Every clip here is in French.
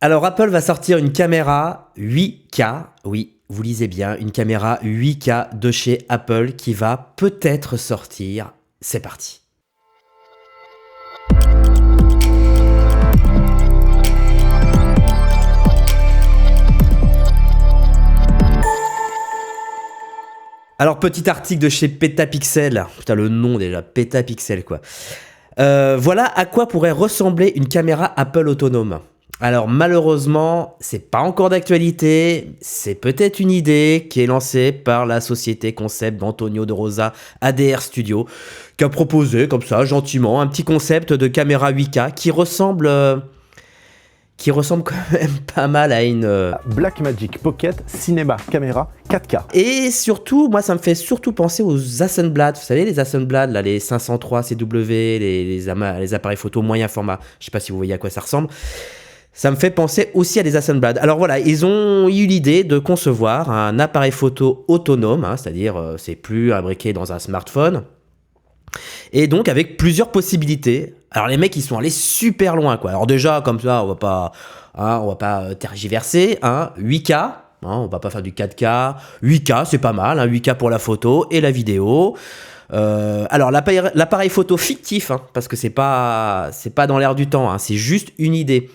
Alors Apple va sortir une caméra 8K, oui, vous lisez bien, une caméra 8K de chez Apple qui va peut-être sortir. C'est parti. Alors petit article de chez Petapixel, putain le nom déjà, Petapixel quoi. Voilà à quoi pourrait ressembler une caméra Apple autonome. Alors malheureusement, c'est pas encore d'actualité, c'est peut-être une idée qui est lancée par la société concept d'Antonio de Rosa ADR Studio, qui a proposé comme ça gentiment un petit concept de caméra 8K qui ressemble quand même pas mal à une... Blackmagic Pocket Cinema Camera 4K. Et surtout, moi ça me fait surtout penser aux Hasselblad, vous savez les Hasselblad, là, les 503 CW, les appareils photo moyen format, je sais pas si vous voyez à quoi ça ressemble. Ça me fait penser aussi à des Hasselblad. Alors voilà, ils ont eu l'idée de concevoir un appareil photo autonome, hein, c'est-à-dire c'est plus imbriqué dans un smartphone, et donc avec plusieurs possibilités. Alors les mecs ils sont allés super loin quoi. Alors déjà comme ça on va pas tergiverser, hein, 8K. On va pas faire du 4K. 8K c'est pas mal, hein, 8K pour la photo et la vidéo. Alors l'appareil photo fictif, hein, parce que c'est pas dans l'air du temps, hein, c'est juste une idée.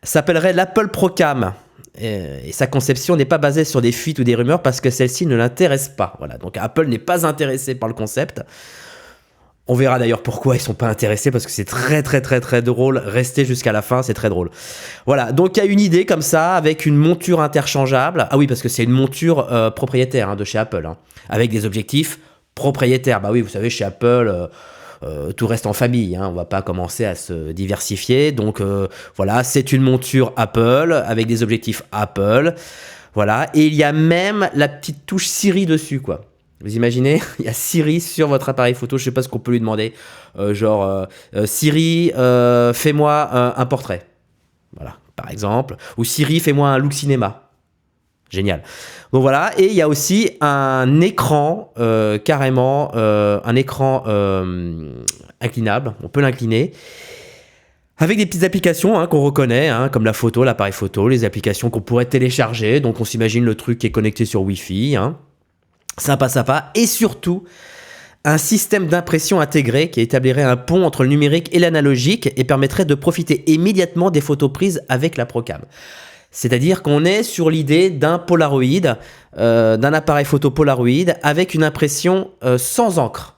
S'appellerait l'Apple Procam. Et sa conception n'est pas basée sur des fuites ou des rumeurs parce que celle-ci ne l'intéresse pas. Voilà, donc Apple n'est pas intéressé par le concept. On verra d'ailleurs pourquoi ils sont pas intéressés parce que c'est très très très très drôle. Restez jusqu'à la fin, c'est très drôle. Voilà, donc il y a une idée comme ça avec une monture interchangeable. Ah oui, parce que c'est une monture propriétaire, hein, de chez Apple, hein, avec des objectifs propriétaires. Bah oui, vous savez, chez Apple, tout reste en famille, hein, on va pas commencer à se diversifier. Donc voilà, c'est une monture Apple avec des objectifs Apple. Voilà, et il y a même la petite touche Siri dessus, quoi. Vous imaginez, il y a Siri sur votre appareil photo, je sais pas ce qu'on peut lui demander, Siri, fais-moi un portrait, voilà, par exemple, ou Siri, fais-moi un look cinéma. Génial. Donc voilà, et il y a aussi un écran, carrément, un écran inclinable, on peut l'incliner, avec des petites applications, hein, qu'on reconnaît, hein, comme la photo, l'appareil photo, les applications qu'on pourrait télécharger, donc on s'imagine le truc qui est connecté sur Wi-Fi, hein. Sympa, et surtout un système d'impression intégré qui établirait un pont entre le numérique et l'analogique et permettrait de profiter immédiatement des photos prises avec la Procam. C'est-à-dire qu'on est sur l'idée d'un Polaroid, d'un appareil photo Polaroid avec une impression sans encre.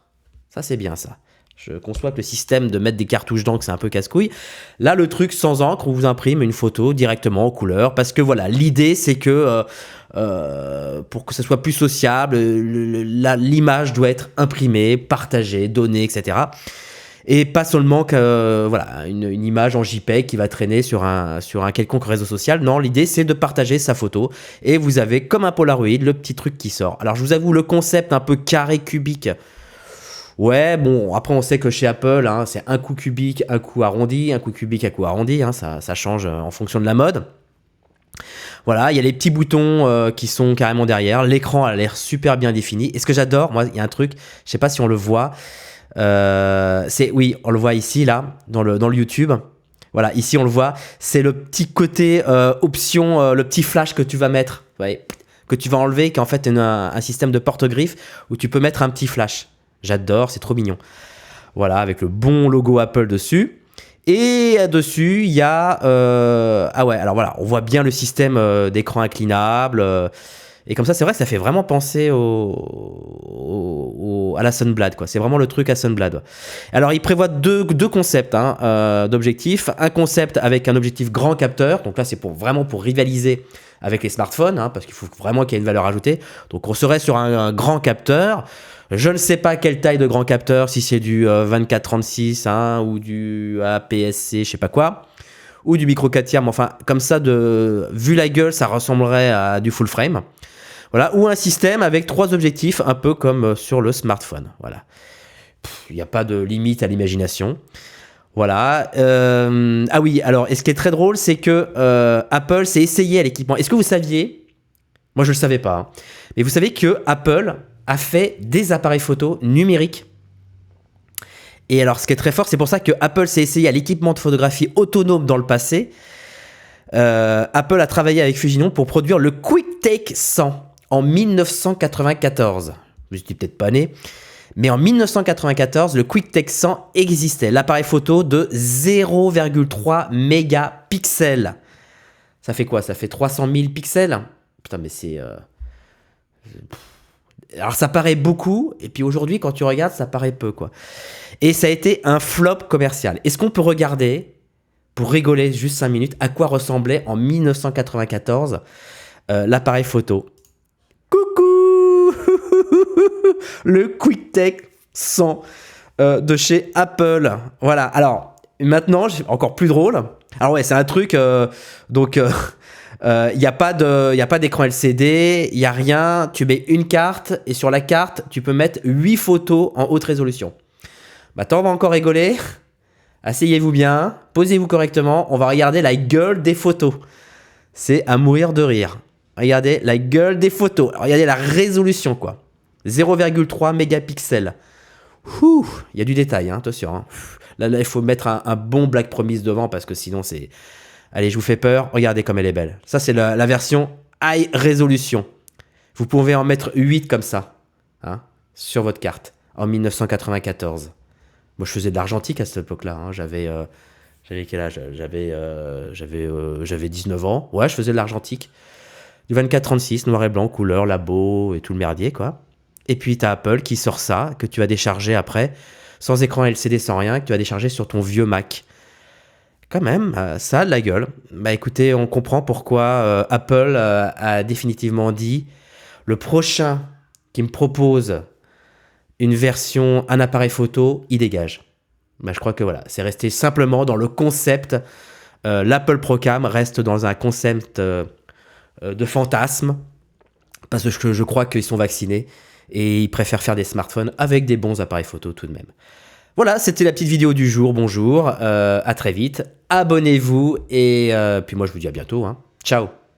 Ça c'est bien ça. Je conçois que le système de mettre des cartouches d'encre, c'est un peu casse-couille. Là, le truc sans encre, on vous imprime une photo directement en couleur. Parce que voilà, l'idée, c'est que pour que ce soit plus sociable, l'image doit être imprimée, partagée, donnée, etc. Et pas seulement que, voilà, une image en JPEG qui va traîner sur un quelconque réseau social. Non, l'idée, c'est de partager sa photo. Et vous avez, comme un Polaroid, le petit truc qui sort. Alors, je vous avoue, le concept un peu carré cubique... Ouais, bon, après on sait que chez Apple, hein, c'est un coup cubique, un coup arrondi, un coup cubique, un coup arrondi, hein, ça change en fonction de la mode. Voilà, il y a les petits boutons qui sont carrément derrière, l'écran a l'air super bien défini. Et ce que j'adore, moi, il y a un truc, je sais pas si on le voit, oui, on le voit ici, là, dans le YouTube. Voilà, ici on le voit, c'est le petit côté option, le petit flash que tu vas mettre, ouais, que tu vas enlever, qui est en fait un système de porte-griffe où tu peux mettre un petit flash. J'adore, c'est trop mignon. Voilà, avec le bon logo Apple dessus. Et dessus, il y a... ah ouais, alors voilà, on voit bien le système d'écran inclinable. Et comme ça, c'est vrai que ça fait vraiment penser à la Hasselblad, quoi. C'est vraiment le truc Hasselblad. Alors, il prévoit deux concepts, hein, d'objectifs. Un concept avec un objectif grand capteur. Donc là, c'est vraiment pour rivaliser avec les smartphones, hein, parce qu'il faut vraiment qu'il y ait une valeur ajoutée. Donc, on serait sur un grand capteur. Je ne sais pas quelle taille de grand capteur, si c'est du 24-36, hein, ou du APS-C, je sais pas quoi, ou du micro 4 tiers, mais enfin, comme ça, vu la gueule, ça ressemblerait à du full frame. Voilà, ou un système avec 3 objectifs, un peu comme sur le smartphone. Voilà. Il n'y a pas de limite à l'imagination. Voilà. Ah oui, alors, et ce qui est très drôle, c'est que Apple s'est essayé à l'équipement. Est-ce que vous saviez? Moi, je ne le savais pas. Hein. Mais vous savez que Apple a fait des appareils photo numériques. Et alors, ce qui est très fort, c'est pour ça que Apple s'est essayé à l'équipement de photographie autonome dans le passé. Apple a travaillé avec Fujinon pour produire le QuickTake 100 en 1994. Je suis peut-être pas né, mais en 1994, le QuickTake 100 existait. L'appareil photo de 0,3 mégapixels. Ça fait quoi? Ça fait 300 000 pixels? Putain, mais c'est... Alors ça paraît beaucoup, et puis aujourd'hui, quand tu regardes, ça paraît peu, quoi. Et ça a été un flop commercial. Est-ce qu'on peut regarder, pour rigoler juste 5 minutes, à quoi ressemblait en 1994 l'appareil photo? Coucou le QuickTake 100 de chez Apple. Voilà, alors maintenant, encore plus drôle. Alors ouais, c'est un truc, donc... il n'y a pas d'écran LCD, il n'y a rien. Tu mets une carte et sur la carte, tu peux mettre 8 photos en haute résolution. Maintenant, on va encore rigoler. Asseyez-vous bien, posez-vous correctement. On va regarder la gueule des photos. C'est à mourir de rire. Regardez la gueule des photos. Regardez la résolution, quoi. 0,3 mégapixels. Il y a du détail, hein, attention. Hein. Là, il faut mettre un bon Black Promise devant parce que sinon, c'est... Allez, je vous fais peur. Regardez comme elle est belle. Ça, c'est la version High Resolution. Vous pouvez en mettre 8 comme ça, hein, sur votre carte, en 1994. Moi, je faisais de l'argentique à cette époque-là. Hein. J'avais quel âge? J'avais 19 ans. Ouais, je faisais de l'argentique. Du 24-36, noir et blanc, couleur, labo et tout le merdier, quoi. Et puis, tu as Apple qui sort ça, que tu vas décharger après, sans écran LCD, sans rien, que tu vas décharger sur ton vieux Mac. Quand même, ça a de la gueule. Bah écoutez, on comprend pourquoi Apple a définitivement dit le prochain qui me propose une version, un appareil photo, il dégage. Bah, je crois que voilà, c'est resté simplement dans le concept. L'Apple Procam reste dans un concept de fantasme parce que je crois qu'ils sont vaccinés et ils préfèrent faire des smartphones avec des bons appareils photo tout de même. Voilà, c'était la petite vidéo du jour. Bonjour, à très vite. Abonnez-vous et puis moi je vous dis à bientôt. Hein. Ciao.